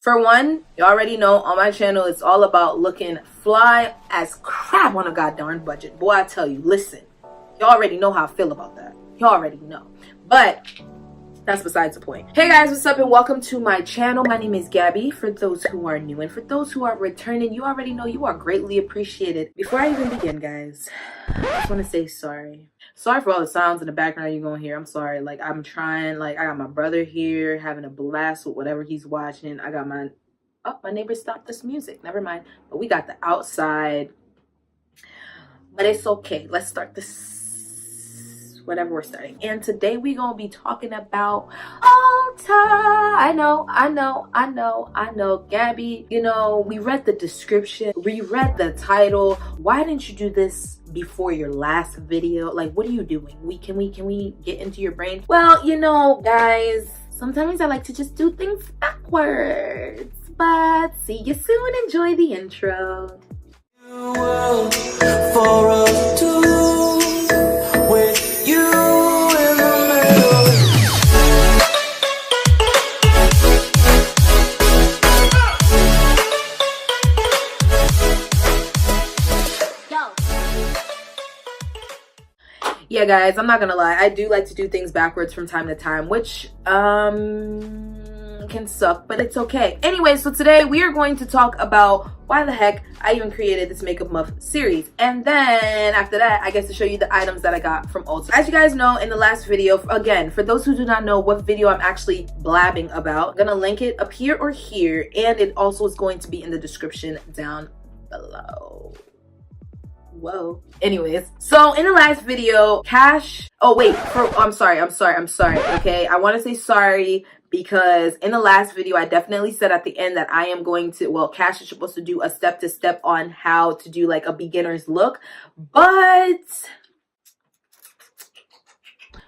For one, you already know on my channel, it's all about looking fly as crap on a goddamn budget. Boy, I tell you, listen, you already know how I feel about that. You already know. But that's besides the point. Hey guys, what's up and welcome to my channel. My name is Gabby. For those who are new and for those who are returning, you already know you are greatly appreciated. Before I even begin, guys, I just want to say sorry. Sorry for all the sounds in the background you're gonna hear. I'm sorry. Like, I'm trying. Like, I got my brother here having a blast with whatever he's watching. I got my... Oh, my neighbor stopped this music. Never mind. But we got the outside. But it's okay. Let's start this... whatever we're starting. And today we're gonna be talking about Ulta. I know, Gabby, you know, we read the description, we read the title. Why didn't you do this before your last video? Like, what are you doing? Can we get into your brain? Well, you know, guys, sometimes I like to just do things backwards. But see you soon. Enjoy the intro. For us two, with you in the middle. Yeah, guys, I'm not gonna lie. I do like to do things backwards from time to time, which can suck, but it's okay. Anyway, so today we are going to talk about why the heck I even created this Makeup Muff series. And then after that, I get to show you the items that I got from Ulta. As you guys know, in the last video, again, for those who do not know what video I'm actually blabbing about, I'm gonna link it up here or here, and it also is going to be in the description down below. Whoa. Anyways, so in the last video, I'm sorry. Okay, I want to say sorry because in the last video, I definitely said at the end that I am going to, well, Cash is supposed to do a step-to-step on how to do like a beginner's look, but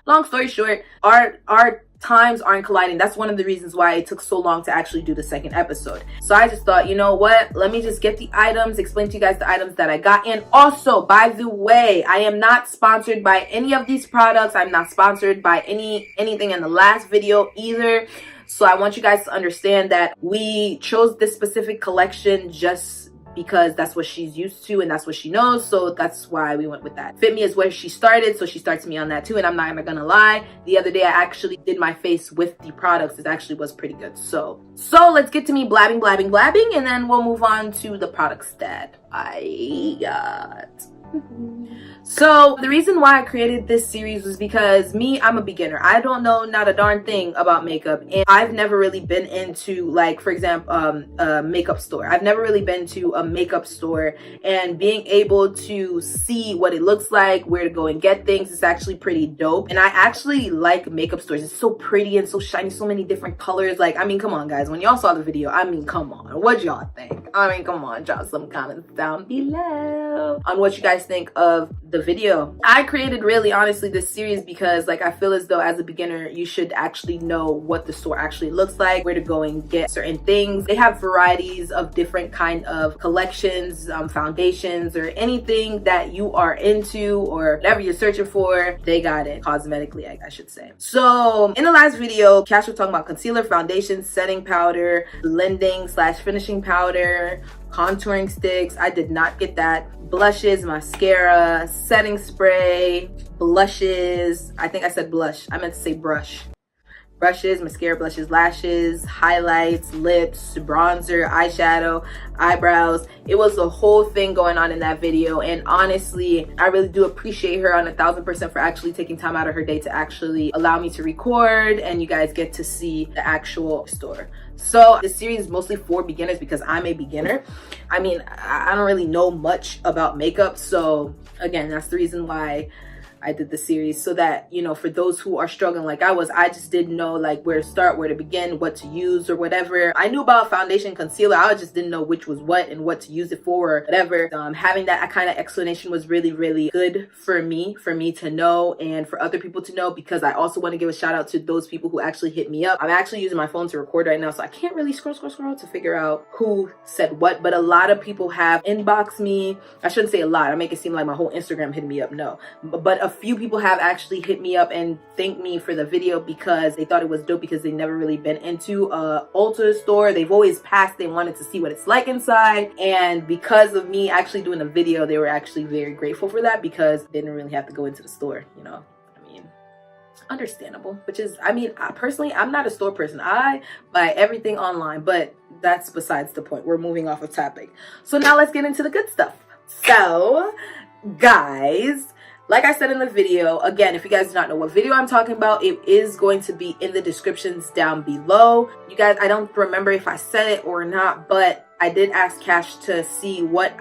long story short, our times aren't colliding. That's one of the reasons why it took so long to actually do the second episode. So I just thought, you know what, let me just get the items, explain to you guys the items that I got. And also, by the way, I am not sponsored by any of these products. I'm not sponsored by anything in the last video either. So I want you guys to understand that we chose this specific collection just because that's what she's used to and that's what she knows, so that's why we went with that. Fit Me is where she started, so she starts me on that too, and I'm not gonna lie, the other day I actually did my face with the products. It actually was pretty good. So let's get to me blabbing, and then we'll move on to the products that I got. So the reason why I created this series was because I'm a beginner. I don't know not a darn thing about makeup, and I've never really been into, like, for example, a makeup store. I've never really been to a makeup store, and being able to see what it looks like, where to go and get things, is actually pretty dope. And I actually like makeup stores. It's so pretty and so shiny, so many different colors. Like, I mean, come on, guys. When y'all saw the video, I mean, come on. What y'all think? I mean, come on. Drop some comments down below on what you guys think of the video. I created, really honestly, this series because, like, I feel as though as a beginner you should actually know what the store actually looks like, where to go and get certain things. They have varieties of different kind of collections, foundations, or anything that you are into or whatever you're searching for, they got it cosmetically, I should say. So in the last video, Cash was talking about concealer, foundation, setting powder, blending / finishing powder, contouring sticks. I did not get that. Blushes, mascara, setting spray, blushes. I think I said blush. I meant to say brush. Brushes, mascara, blushes, lashes, highlights, lips, bronzer, eyeshadow, eyebrows. It was a whole thing going on in that video, and honestly, I really do appreciate her on 1000% for actually taking time out of her day to actually allow me to record, and you guys get to see the actual store. So this series is mostly for beginners because I'm a beginner. I mean, I don't really know much about makeup, so again, that's the reason why I did the series, so that, you know, for those who are struggling like I was, I just didn't know like where to start, where to begin, what to use or whatever. I knew about foundation, concealer, I just didn't know which was what and what to use it for or whatever. Having that kind of explanation was really good for me to know and for other people to know, because I also want to give a shout out to those people who actually hit me up. I'm actually using my phone to record right now, so I can't really scroll to figure out who said what, but a lot of people have inboxed me. I shouldn't say a lot, I make it seem like my whole Instagram hit me up, no, but a few people have actually hit me up and thanked me for the video because they thought it was dope because they never really been into a Ulta store. They've always passed, they wanted to see what it's like inside, and because of me actually doing a video, they were actually very grateful for that because they didn't really have to go into the store, you know. I mean, understandable, which is, I mean, personally, I'm not a store person. I buy everything online, but that's besides the point. We're moving off of topic. So now let's get into the good stuff. So guys, like I said in the video, again, if you guys do not know what video I'm talking about, it is going to be in the descriptions down below. You guys, I don't remember if I said it or not, but I did ask Cash to see what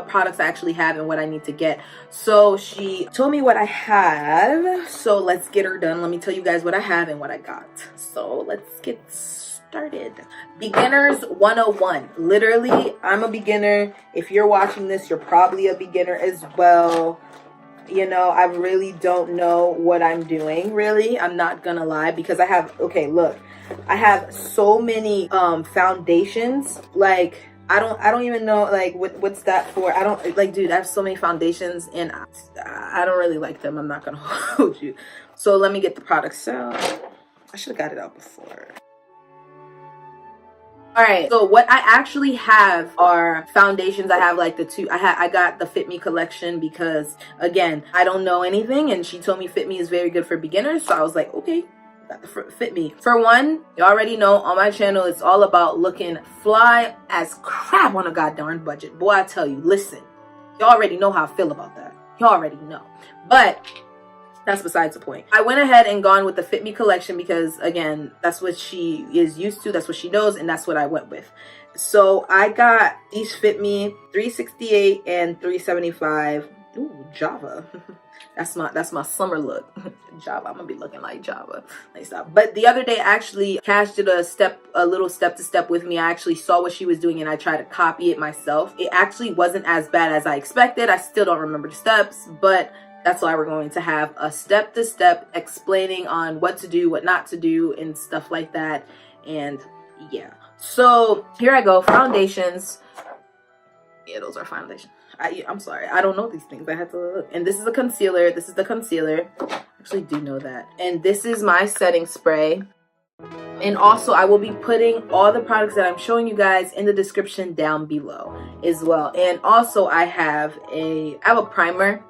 products I actually have and what I need to get. So she told me what I have. So let's get her done. Let me tell you guys what I have and what I got. So let's get started. Beginners 101. Literally, I'm a beginner. If you're watching this, you're probably a beginner as well. You know, I really don't know what I'm doing, really. I'm not gonna lie, because I have, okay, look, I have so many foundations. Like, I don't even know, like, what's that for? I don't, like, dude, I have so many foundations and I don't really like them. I'm not gonna hold you. So let me get the products out. I should have got it out before. All right, so what I actually have are foundations. I have like the two, I got the Fit Me collection because, again, I don't know anything, and she told me Fit Me is very good for beginners, so I was like, okay, got the Fit Me. For one, you already know on my channel, it's all about looking fly as crap on a goddamn budget. Boy, I tell you, listen, you already know how I feel about that. You already know. But that's besides the point. I went ahead and gone with the Fit Me collection because, again, that's what she is used to, that's what she knows, and that's what I went with. So I got these Fit Me 368 and 375. Ooh, Java. That's my summer look. Java. I'm gonna be looking like Java. Like, stop. But the other day, actually, Cash did a little step-to-step with me. I actually saw what she was doing and I tried to copy it myself. It actually wasn't as bad as I expected. I still don't remember the steps, but that's why we're going to have a step-to-step explaining on what to do, what not to do, and stuff like that. And yeah. So here I go. Foundations. Yeah, those are foundations. I'm sorry. I don't know these things. I had to look. And this is a concealer. This is the concealer. I actually do know that. And this is my setting spray. And also, I will be putting all the products that I'm showing you guys in the description down below as well. And also, I have a primer.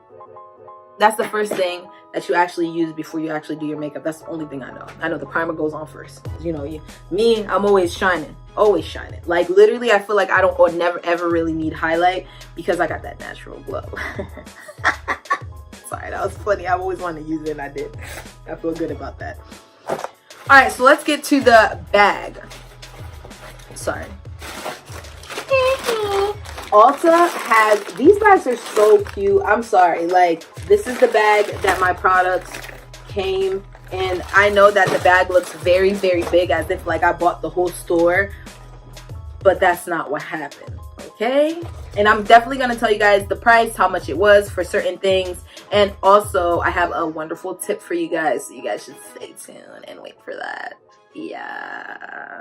That's the first thing that you actually use before you actually do your makeup. That's the only thing I know. I know the primer goes on first. You know, me, I'm always shining. Always shining. Like, literally, I feel like I don't or never ever really need highlight because I got that natural glow. Sorry, that was funny. I've always wanted to use it and I did. I feel good about that. All right, so let's get to the bag. Sorry. Ulta has, these bags are so cute. I'm sorry, like, this is the bag that my products came in. I know that the bag looks very, very big, as if like I bought the whole store, but that's not what happened, okay? And I'm definitely gonna tell you guys the price, how much it was for certain things, and also I have a wonderful tip for you guys, so you guys should stay tuned and wait for that. Yeah.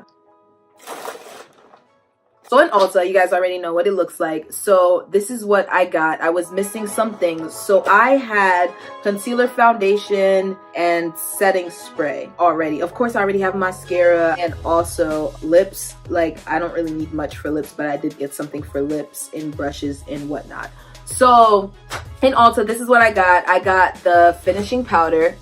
So in Ulta, you guys already know what it looks like. So this is what I got. I was missing some things. So I had concealer, foundation, and setting spray already. Of course, I already have mascara and also lips. Like, I don't really need much for lips, but I did get something for lips and brushes and whatnot. So in Ulta, this is what I got. I got the finishing powder.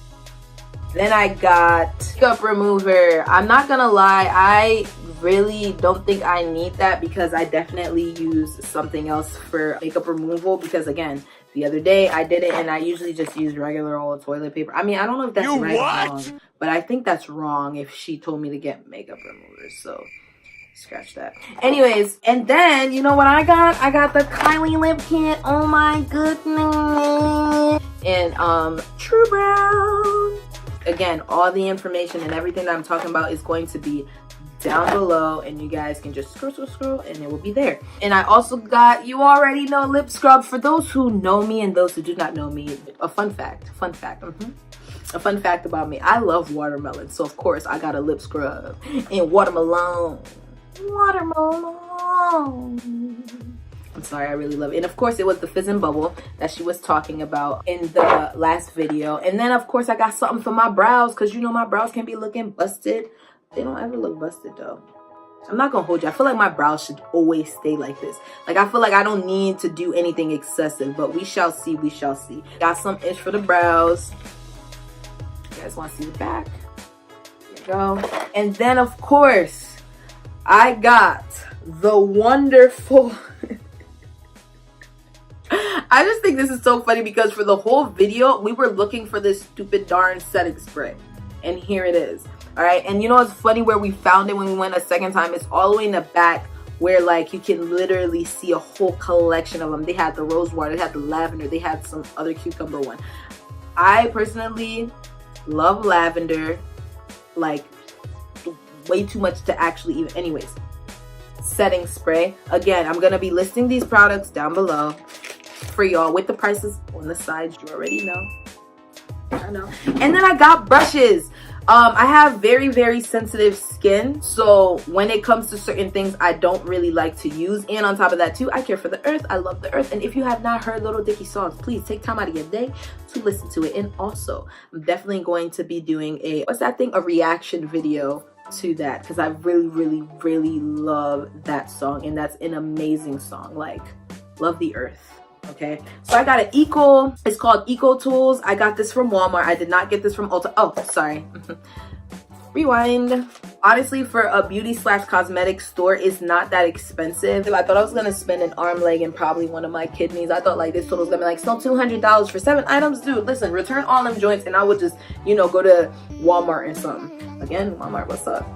Then I got makeup remover. I'm not gonna lie, I really don't think I need that because I definitely use something else for makeup removal, because again, the other day I did it and I usually just use regular old toilet paper. I mean, I don't know if that's right or wrong, but I think that's wrong if she told me to get makeup removers, so scratch that. Anyways, and then you know what I got? I got the Kylie lip kit. Oh my goodness. And True Brown. Again, all the information and everything that I'm talking about is going to be down below, and you guys can just scroll and it will be there. And I also got, you already know, lip scrub. For those who know me and those who do not know me, a fun fact a fun fact about me: I love watermelon, so of course I got a lip scrub and watermelon. I'm sorry, I really love it. And of course, it was the Fizz and Bubble that she was talking about in the last video. And then, of course, I got something for my brows because, you know, my brows can be looking busted. They don't ever look busted, though. I'm not going to hold you. I feel like my brows should always stay like this. Like, I feel like I don't need to do anything excessive, but we shall see. We shall see. Got some itch for the brows. You guys want to see the back? There you go. And then, of course, I got the wonderful... I just think this is so funny because for the whole video, we were looking for this stupid darn setting spray. And here it is. All right. And you know what's funny? Where we found it when we went a second time, it's all the way in the back where like you can literally see a whole collection of them. They had the rose water, they had the lavender, they had some other cucumber one. I personally love lavender, like way too much to actually even, anyways. Setting spray. Again, I'm going to be listing these products down below for y'all with the prices on the sides. You already know. I know. And then I got brushes. I have very, very sensitive skin, so when it comes to certain things, I don't really like to use. And on top of that too, I care for the earth. I love the earth. And if you have not heard Little Dicky songs, please take time out of your day to listen to it. And also, I'm definitely going to be doing a, what's that thing? A reaction video to that, because I really, really, really love that song. And that's an amazing song. Like, love the earth. Okay, so I got an it's called EcoTools. I got this from Walmart. I did not get this from Ulta. Oh, sorry. Rewind. Honestly, for a beauty / cosmetic store, it's not that expensive. I thought I was gonna spend an arm, leg, and probably one of my kidneys. I thought like this total was gonna be like so $200 for 7 items. Dude, listen, return all them joints and I would just, you know, go to Walmart and something. Again, Walmart, what's up?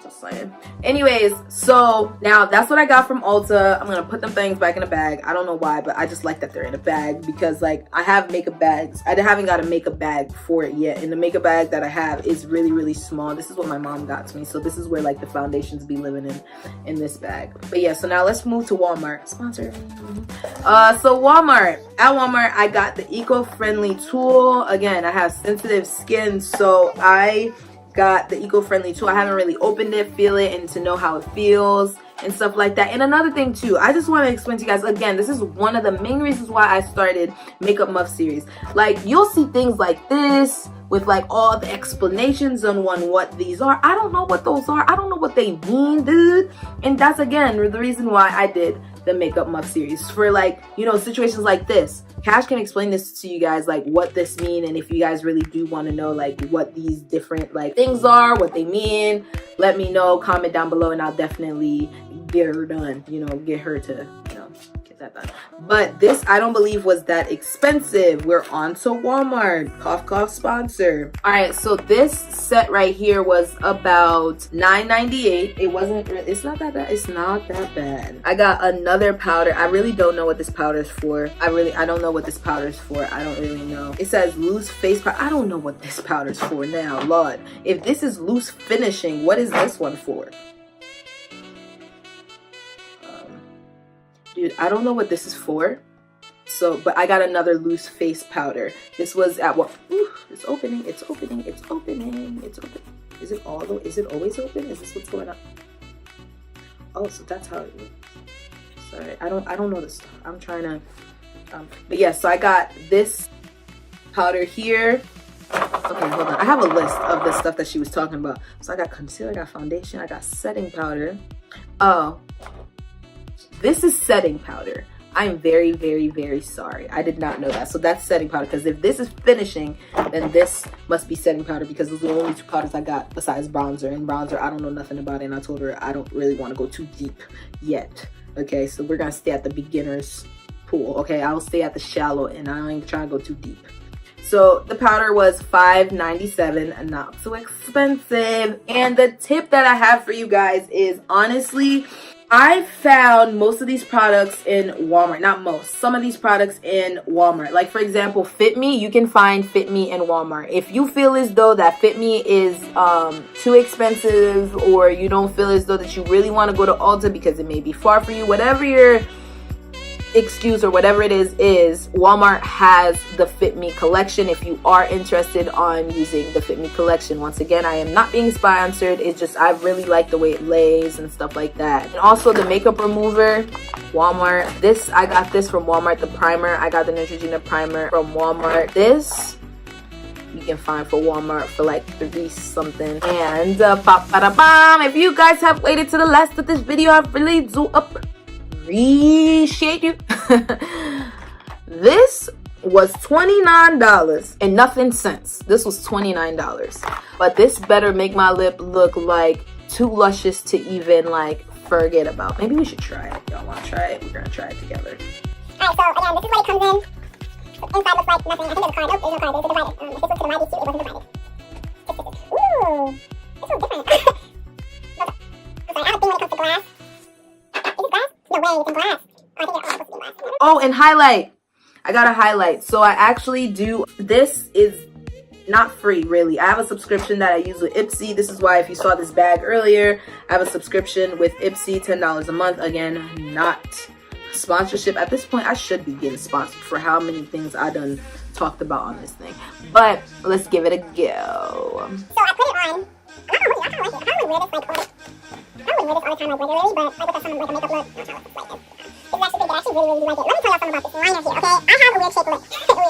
Just saying. Anyways, so now that's what I got from Ulta. I'm gonna put them things back in a bag. I don't know why, but I just like that they're in a bag because like I have makeup bags. I haven't got a makeup bag for it yet, and the makeup bag that I have is really, really small. This is what my mom got to me, so this is where like the foundations be living in this bag. But yeah, so now let's move to Walmart. Sponsor. So Walmart. At Walmart, I got the eco-friendly tool. Again, I have sensitive skin, so I got the eco-friendly tool. I haven't really opened it, feel it, and to know how it feels and stuff like that. And another thing too, I just want to explain to you guys, again, this is one of the main reasons why I started Makeup Muff series. Like, you'll see things like this with like all the explanations on what these are. I don't know what those are. I don't know what they mean, dude. And that's, again, the reason why I did the Makeup Muff series, for like, you know, situations like this. Cash can explain this to you guys, like what this mean, and if you guys really do want to know like what these different like things are, what they mean, let me know, comment down below, and I'll definitely get her done, you know, get her to, you know, get that done. But this, I don't believe, was that expensive. We're on to Walmart. Cough cough sponsor. All right, so this set right here was about $9.98. It wasn't, it's not that bad. It's not that bad. I got another powder. I really don't know what this powder is for. I don't know what this powder is for. I don't really know. It says loose face powder. I don't know what this powder is for now, Lord. If this is loose finishing, what is this one for? Dude, I don't know what this is for. So, but I got another loose face powder. This was at what? Ooh, it's opening. It's opening. It's opening. It's open. Is it all the? Is it always open? Is this what's going on? Oh, so that's how it looks. Sorry, I don't know this stuff. I'm trying to. But yeah, so I got this powder here. Okay, hold on. I have a list of the stuff that she was talking about. So I got concealer, I got foundation, I got setting powder. Oh. This is setting powder. I am very, very, very sorry. I did not know that. So that's setting powder, because if this is finishing, then this must be setting powder, because those are the only two powders I got besides bronzer. And bronzer, I don't know nothing about it, and I told her I don't really want to go too deep yet. Okay, so we're going to stay at the beginner's pool. Okay, I'll stay at the shallow, and I ain't trying to go too deep. So the powder was $5.97, and not so expensive. And the tip that I have for you guys is, honestly, I found most of these products in Walmart. Not most, some of these products in Walmart. Like, for example, Fit Me. You can find Fit Me in Walmart. If you feel as though that Fit Me is too expensive, or you don't feel as though that you really want to go to Ulta because it may be far for you, whatever your excuse or whatever it is Walmart has the Fit Me collection if you are interested on using the Fit Me collection. Once again, I am not being sponsored. It's just I really like the way it lays and stuff like that. And also the makeup remover, Walmart. This, I got this from Walmart. The primer, I got the Neutrogena primer from Walmart. This you can find for Walmart for like $3 something. And pop-a-da-bomb, if you guys have waited to the last of this video, I really do appreciate you. This was $29 and nothing cents. This was $29, but this better make my lip look like too luscious to even like forget about. Maybe we should try it. Y'all want to try it? We're gonna try it together. Alright, so again, this is what it comes in. Inside looks like nothing. I think there's a card. Nope, there's no card. There's a divider. If this was to the right, it wasn't divided. Ooh, this looks different. I'm sorry, I have a thing when it comes to glass. Is it glass? No way, it's in glass. Oh, I think it's supposed to be glass. Oh, and highlight. I got a highlight. So I actually do, this is not free really. I have a subscription that I use with Ipsy. This is why if you saw this bag earlier, I have a subscription with Ipsy, $10 a month. Again, not sponsorship. At this point, I should be getting sponsored for how many things I done talked about on this thing. But let's give it a go. So I put it on. I don't know, I kind of like it. I don't wear this like all the time like regularly, but I look at someone like a makeup look. That's how it looks like this. It's actually good. I actually really like it. Let me tell y'all something about this liner here, okay? I have a weird shaped lip. Weird. We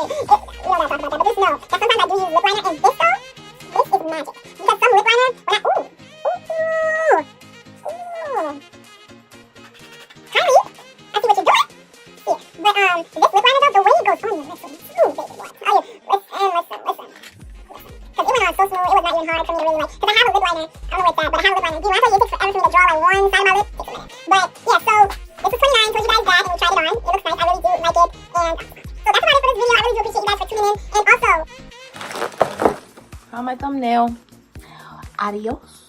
don't gotta talk about that, but just know that sometimes I do use lip liner, and this though, this is magic. Because some lip liner, when I, ooh. Kylie, I see what you're doing. Yeah, but this lip liner though, the way it goes on your lips is smooth, baby boy. Oh yeah, listen. Because it went on so smooth, it was not even hard for me to really like. Because I have a lip liner, I don't know where it's at, but I have a lip liner. When I tell you it takes forever for me to draw like one side of my lip, it takes a minute. But yeah, so this was $29, told you guys that, and we tried it on. It looks nice, I really do like it. And so that's about it for this video. I really do appreciate you guys for tuning in. And also, found my thumbnail. Adios.